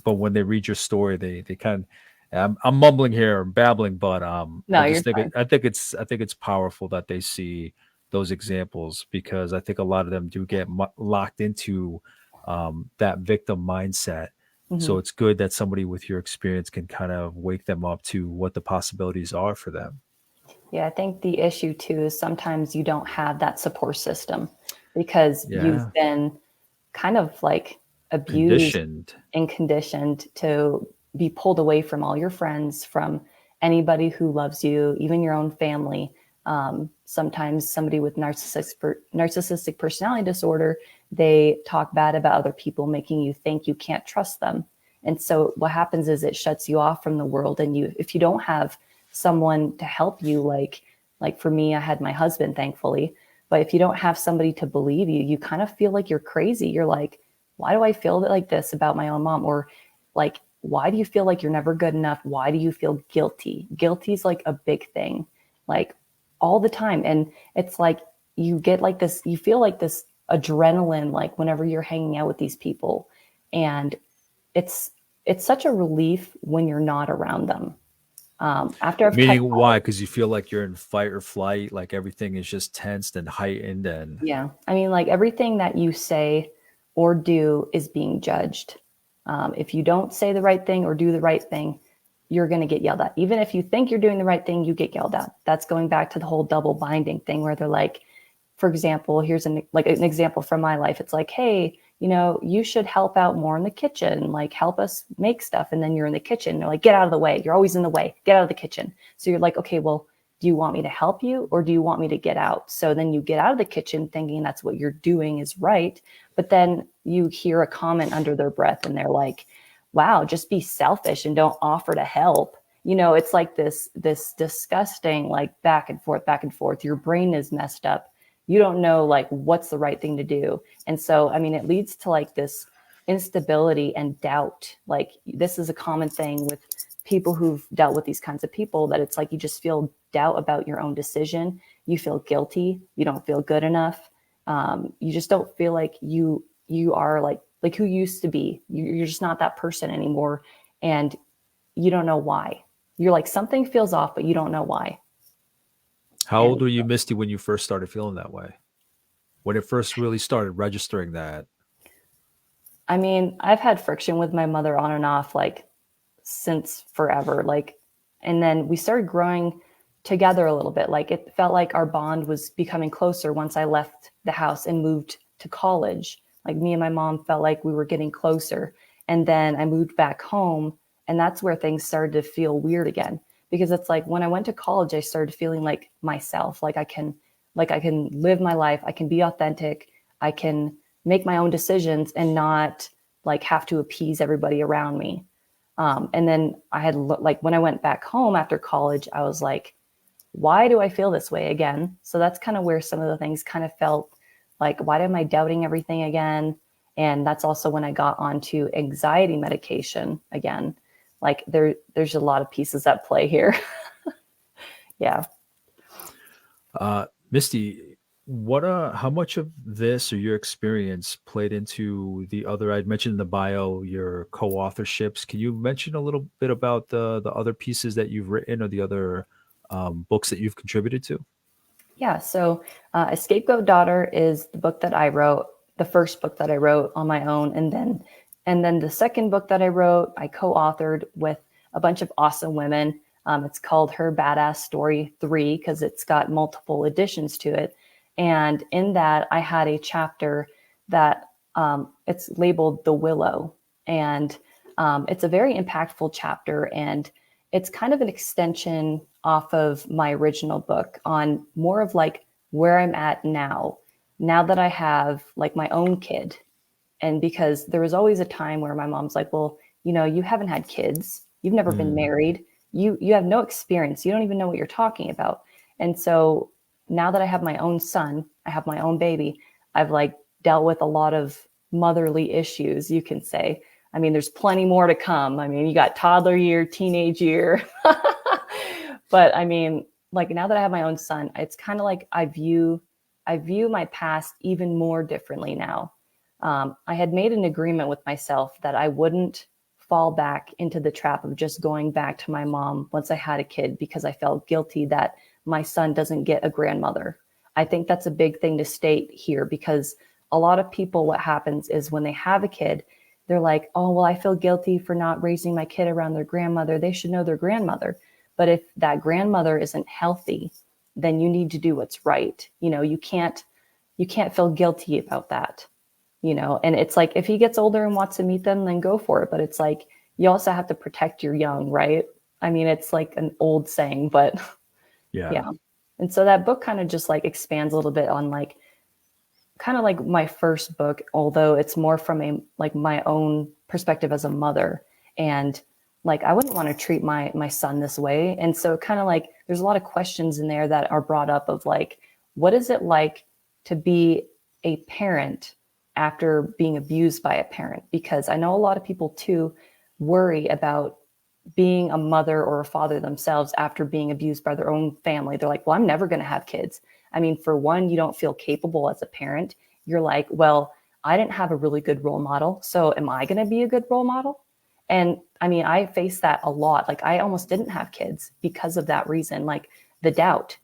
but when they read your story, they kind of, I'm mumbling here, I'm babbling, but I No, you're just think fine. I think it's powerful that they see those examples, because I think a lot of them do get locked into that victim mindset. Hmm. So it's good that somebody with your experience can kind of wake them up to what the possibilities are for them. Yeah, I think the issue too is sometimes you don't have that support system because you've Yeah, been kind of like abused conditioned. and conditioned to be pulled away from all your friends, from anybody who loves you, even your own family. Sometimes somebody with narcissistic personality disorder, they talk bad about other people, making you think you can't trust them. And so what happens is it shuts you off from the world. And if you don't have someone to help you, like for me, I had my husband, thankfully. But if you don't have somebody to believe you, you kind of feel like you're crazy. You're like, why do I feel like this about my own mom? Or like, why do you feel like you're never good enough? Why do you feel guilty? Guilty is like a big thing, like all the time. And it's like you get like this, you feel like this adrenaline, like whenever you're hanging out with these people. And it's it's such a relief when you're not around them. After I've cut, Meaning why? Because you feel like you're in fight or flight, like everything is just tensed and heightened and yeah, I mean, like everything that you say or do is being judged. If you don't say the right thing or do the right thing, you're going to get yelled at. Even if you think you're doing the right thing, you get yelled at. That's going back to the whole double binding thing where they're like, for example, here's an example from my life. It's like, hey, you should help out more in the kitchen, like help us make stuff. And then you're in the kitchen. They're like, get out of the way. You're always in the way. Get out of the kitchen. So you're like, okay, well, do you want me to help you or do you want me to get out? So then you get out of the kitchen thinking that's what you're doing is right. But then you hear a comment under their breath and they're like, wow, just be selfish and don't offer to help. It's like this disgusting, like back and forth, back and forth. Your brain is messed up. You don't know like what's the right thing to do. And so, I mean, it leads to like this instability and doubt. Like this is a common thing with people who've dealt with these kinds of people, that it's like you just feel doubt about your own decision. You feel guilty. You don't feel good enough. You just don't feel like you are like who you used to be. You're just not that person anymore. And you don't know why. You're like, something feels off, but you don't know why. how And old were you, Misty, when you first started feeling that way? When it first really started registering that? I mean, I've had friction with my mother on and off, like since forever. Like, and then we started growing together a little bit. Like it felt like our bond was becoming closer once I left the house and moved to college. Like me and my mom felt like we were getting closer. And then I moved back home, and that's where things started to feel weird again. Because it's like when I went to college, I started feeling like myself, like I can live my life, I can be authentic, I can make my own decisions and not like have to appease everybody around me. And then I had like when I went back home after college, I was like, why do I feel this way again? So that's kind of where some of the things kind of felt like, why am I doubting everything again? And that's also when I got onto anxiety medication again. Like there's a lot of pieces at play here. Yeah. Misty, how much of this or your experience played into the other, I'd mentioned in the bio, your co-authorships. Can you mention a little bit about the other pieces that you've written or the other books that you've contributed to? Yeah. So Escapegoat Daughter is the book that I wrote, the first book that I wrote on my own. And then the second book that I wrote, I co-authored with a bunch of awesome women. It's called Her Badass Story 3 because it's got multiple additions to it. And in that, I had a chapter that it's labeled The Willow. And it's a very impactful chapter. And it's kind of an extension off of my original book on more of like where I'm at now that I have like my own kid. And because there was always a time where my mom's like, well, you haven't had kids. You've never been Mm. married. You have no experience. You don't even know what you're talking about. And so now that I have my own son, I have my own baby, I've like dealt with a lot of motherly issues, you can say. I mean, there's plenty more to come. I mean, you got toddler year, teenage year. But I mean, like now that I have my own son, it's kind of like I view my past even more differently now. I had made an agreement with myself that I wouldn't fall back into the trap of just going back to my mom once I had a kid because I felt guilty that my son doesn't get a grandmother. I think that's a big thing to state here because a lot of people, what happens is when they have a kid, they're like, oh, well, I feel guilty for not raising my kid around their grandmother. They should know their grandmother. But if that grandmother isn't healthy, then you need to do what's right. You can't feel guilty about that. And it's like, if he gets older and wants to meet them, then go for it. But it's like, you also have to protect your young, right? I mean, it's like an old saying, but Yeah. yeah. And so that book kind of just like expands a little bit on like, kind of like my first book, although it's more from a, like my own perspective as a mother. And like, I wouldn't want to treat my son this way. And so kind of like, there's a lot of questions in there that are brought up of like, what is it like to be a parent after being abused by a parent? Because I know a lot of people too worry about being a mother or a father themselves after being abused by their own family. They're like, well, I'm never going to have kids. I mean, for one, you don't feel capable as a parent. You're like, well, I didn't have a really good role model. So am I going to be a good role model? And I mean, I face that a lot. Like I almost didn't have kids because of that reason. Like the doubt,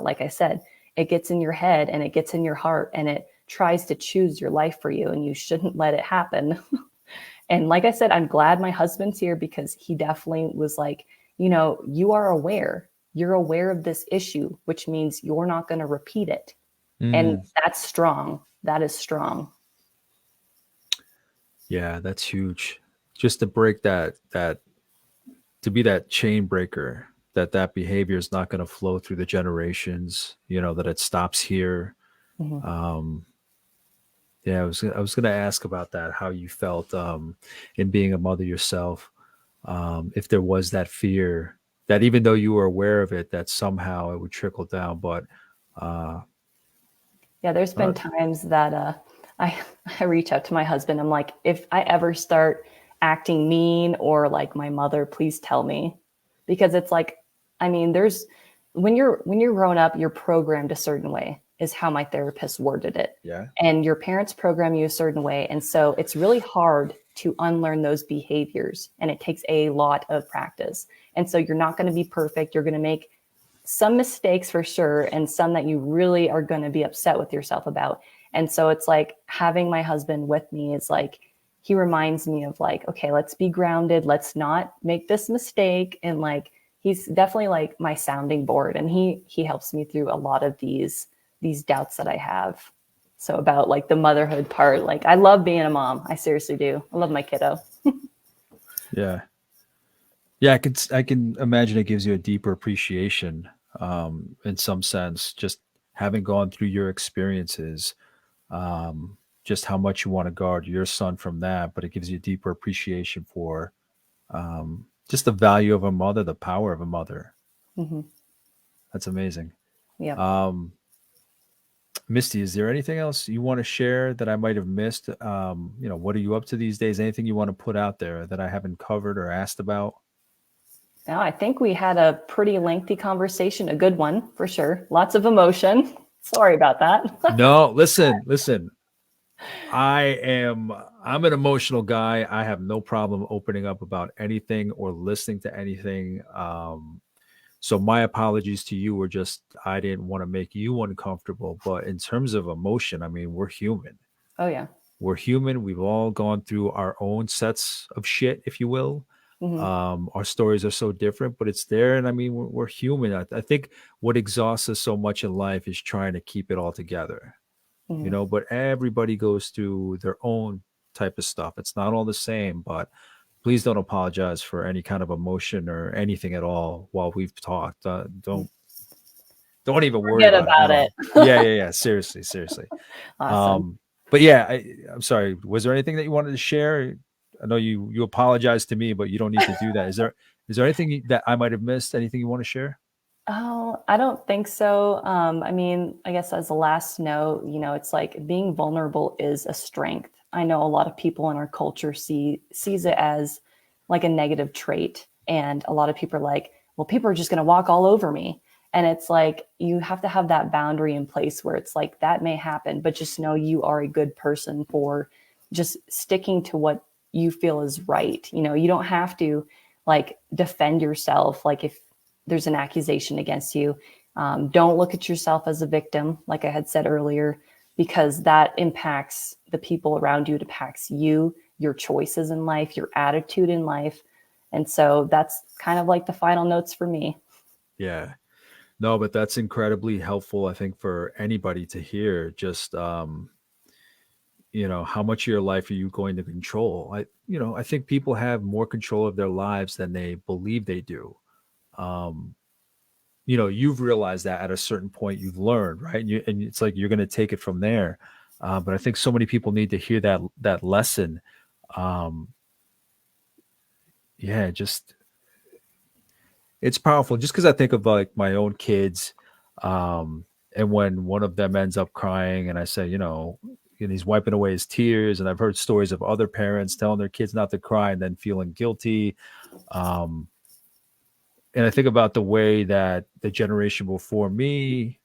like I said, it gets in your head and it gets in your heart and it tries to choose your life for you, and you shouldn't let it happen. And like I said, I'm glad my husband's here because he definitely was like, you are aware. You're aware of this issue, which means you're not going to repeat it. And Mm, that's strong. That is strong. yeah, that's huge. Just to break that to be that chain breaker, that behavior is not going to flow through the generations, that it stops here. Mhm. Um, yeah, I was going to ask about that, how you felt in being a mother yourself. If there was that fear that even though you were aware of it, that somehow it would trickle down. But uh, Yeah, there's been uh, times that I I reach out to my husband. I'm like, if I ever start acting mean or like my mother, please tell me, because it's like, I mean, there's when you're grown up, you're programmed a certain way, is how my therapist worded it, yeah, and your parents program you a certain way, and so it's really hard to unlearn those behaviors, and it takes a lot of practice, and so you're not going to be perfect. You're going to make some mistakes for sure, and some that you really are going to be upset with yourself about. And so it's like having my husband with me is like, he reminds me of like, okay, let's be grounded. Let's not make this mistake. And like, he's definitely like my sounding board. And he helps me through a lot of these doubts that I have. So about like the motherhood part, like I love being a mom. I seriously do. I love my kiddo. yeah, yeah. I can imagine it gives you a deeper appreciation, in some sense, just having gone through your experiences, just how much you want to guard your son from that. But it gives you a deeper appreciation for just the value of a mother, the power of a mother. Hmm. That's amazing. Yep. Um, Misty, is there anything else you want to share that I might have missed? What are you up to these days? Anything you want to put out there that I haven't covered or asked about? Now, I think we had a pretty lengthy conversation, a good one for sure. Lots of emotion. Sorry about that. No, listen. I'm an emotional guy. I have no problem opening up about anything or listening to anything. So my apologies to you were just I didn't want to make you uncomfortable. But in terms of emotion, I mean, we're human. Oh, yeah. We're human. We've all gone through our own sets of shit, if you will. Hmm. Our stories are so different, but it's there. And I mean, we're human. I think what exhausts us so much in life is trying to keep it all together, Hmm. but everybody goes through their own type of stuff. It's not all the same, but please don't apologize for any kind of emotion or anything at all while we've talked. Don't even worry Forget about it about at it. all. Yeah. Seriously. Awesome. But yeah, I'm sorry. Was there anything that you wanted to share? I know you apologized to me, but you don't need to do that. Is there anything that I might have missed? Anything you want to share? Oh, I don't think so. I mean, I guess as a last note, it's like being vulnerable is a strength. I know a lot of people in our culture sees it as like a negative trait, and a lot of people are like, "Well, people are just going to walk all over me." And it's like you have to have that boundary in place where it's like that may happen, but just know you are a good person for just sticking to what you feel is right. You don't have to like defend yourself. Like if there's an accusation against you. Don't look at yourself as a victim, like I had said earlier, because that impacts the people around you. It impacts you, your choices in life, your attitude in life. And so that's kind of like the final notes for me. Yeah. No, but that's incredibly helpful, I think, for anybody to hear. Just how much of your life are you going to control? I think people have more control of their lives than they believe they do. Um, you've realized that at a certain point you've learned, right? And it's like you're going to take it from there. But I think so many people need to hear that lesson. Um, yeah, just it's powerful. Just because I think of like my own kids, and when one of them ends up crying, and I say, and he's wiping away his tears, and I've heard stories of other parents telling their kids not to cry and then feeling guilty. Um, and I think about the way that the generation before me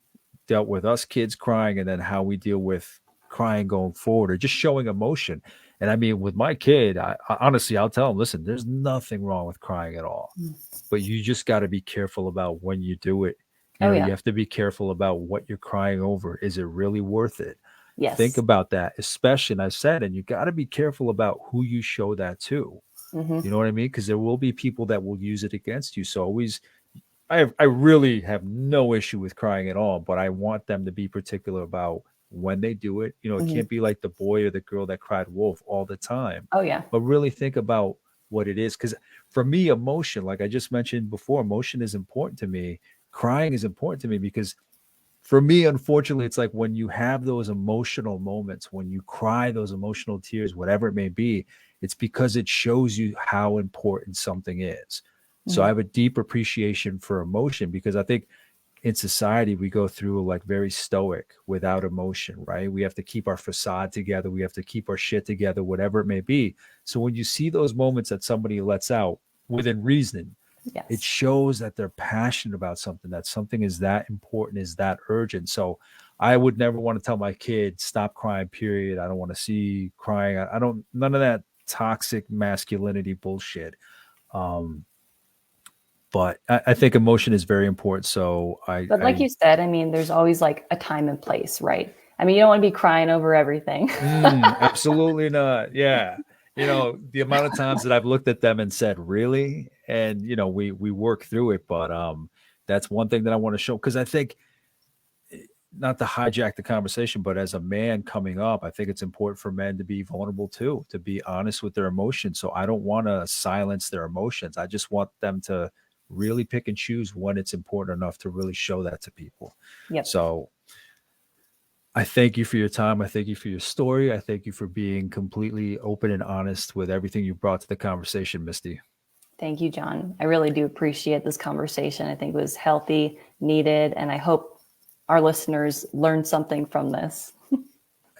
dealt with us kids crying, and then how we deal with crying going forward or just showing emotion. And I mean, with my kid, I honestly, I'll tell him, listen, there's nothing wrong with crying at all, Mm. but you just got to be careful about when you do it. You Oh, know, yeah. you have to be careful about what you're crying over. Is it really worth it? Think Yes. about that, especially, and I said, and you got to be careful about who you show that to. Hmm. You know what I mean? Because there will be people that will use it against you. So always, I really have no issue with crying at all, but I want them to be particular about when they do it. You know, it Hmm. can't be like the boy or the girl that cried wolf all the time, Oh, yeah. but really think about what it is. Because for me, emotion, like I just mentioned before, emotion is important to me. Crying is important to me because for me, unfortunately, it's like when you have those emotional moments, when you cry those emotional tears, whatever it may be, it's because it shows you how important something is. So I Hmm. have a deep appreciation for emotion because I think in society we go through like very stoic without emotion, right? We have to keep our facade together, we have to keep our shit together, whatever it may be. So when you see those moments that somebody lets out within reason, it Yes. shows that they're passionate about something, that something is that important, is that urgent. So I would never want to tell my kid, stop crying, period. I don't want to see crying. I don't, none of that toxic masculinity bullshit. Um, but I think emotion is very important. So But like you said, I mean, there's always like a time and place, right? I mean, you don't want to be crying over everything. absolutely not. Yeah. You know, the amount of times that I've looked at them and said, really? And, you know, we work through it, but that's one thing that I want to show because I think not to hijack the conversation, but as a man coming up, I think it's important for men to be vulnerable too, to be honest with their emotions. So I don't want to silence their emotions. I just want them to really pick and choose when it's important enough to really show that to people. Yep. So I thank you for your time. I thank you for your story. I thank you for being completely open and honest with everything you brought to the conversation, Misty. Thank you, John. I really do appreciate this conversation. I think it was healthy, needed, and I hope our listeners learned something from this.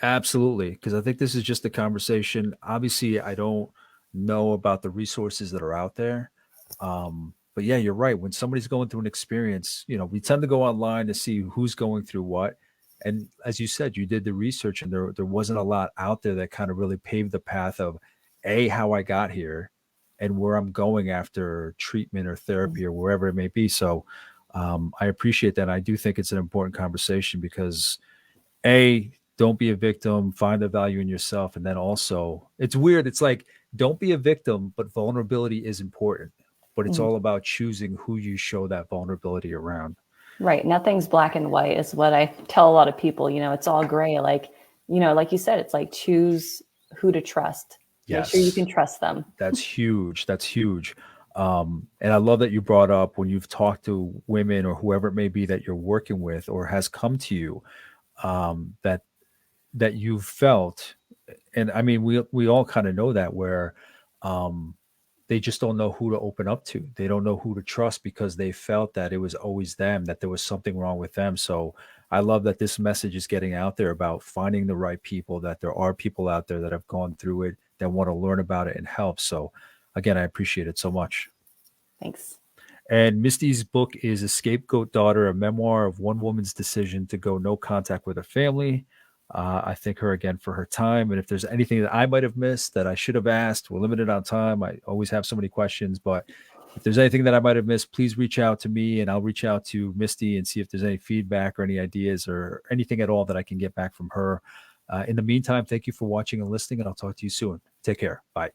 Absolutely, because I think this is just a conversation. Obviously, I don't know about the resources that are out there. But yeah, you're right. When somebody's going through an experience, you know, we tend to go online to see who's going through what. And as you said, you did the research and there wasn't a lot out there that kind of really paved the path of A, how I got here and where I'm going after treatment or therapy or wherever it may be. So I appreciate that. I do think it's an important conversation because don't be a victim, find the value in yourself. And then also, it's weird. It's like, don't be a victim, but vulnerability is important. But it's Mhm. all about choosing who you show that vulnerability around. Right. Nothing's black and white is what I tell a lot of people. You know, it's all gray. Like, you know, like you said, it's like choose who to trust. Make sure you can Yes, trust them. that's huge. That's huge. And I love that you brought up when you've talked to women or whoever it may be that you're working with or has come to you, that you've felt, and I mean, we all kind of know that where um, they just don't know who to open up to. They don't know who to trust because they felt that it was always them, that there was something wrong with them. So I love that this message is getting out there about finding the right people, that there are people out there that have gone through it, that want to learn about it and help. So again, I appreciate it so much. Thanks. And Misty's book is Escapegoat Daughter, a memoir of one woman's decision to go no contact with her family. I thank her again for her time. And if there's anything that I might have missed that I should have asked, we're limited on time. I always have so many questions, but if there's anything that I might have missed, please reach out to me and I'll reach out to Misty and see if there's any feedback or any ideas or anything at all that I can get back from her. In the meantime, thank you for watching and listening, and I'll talk to you soon. Take care. Bye.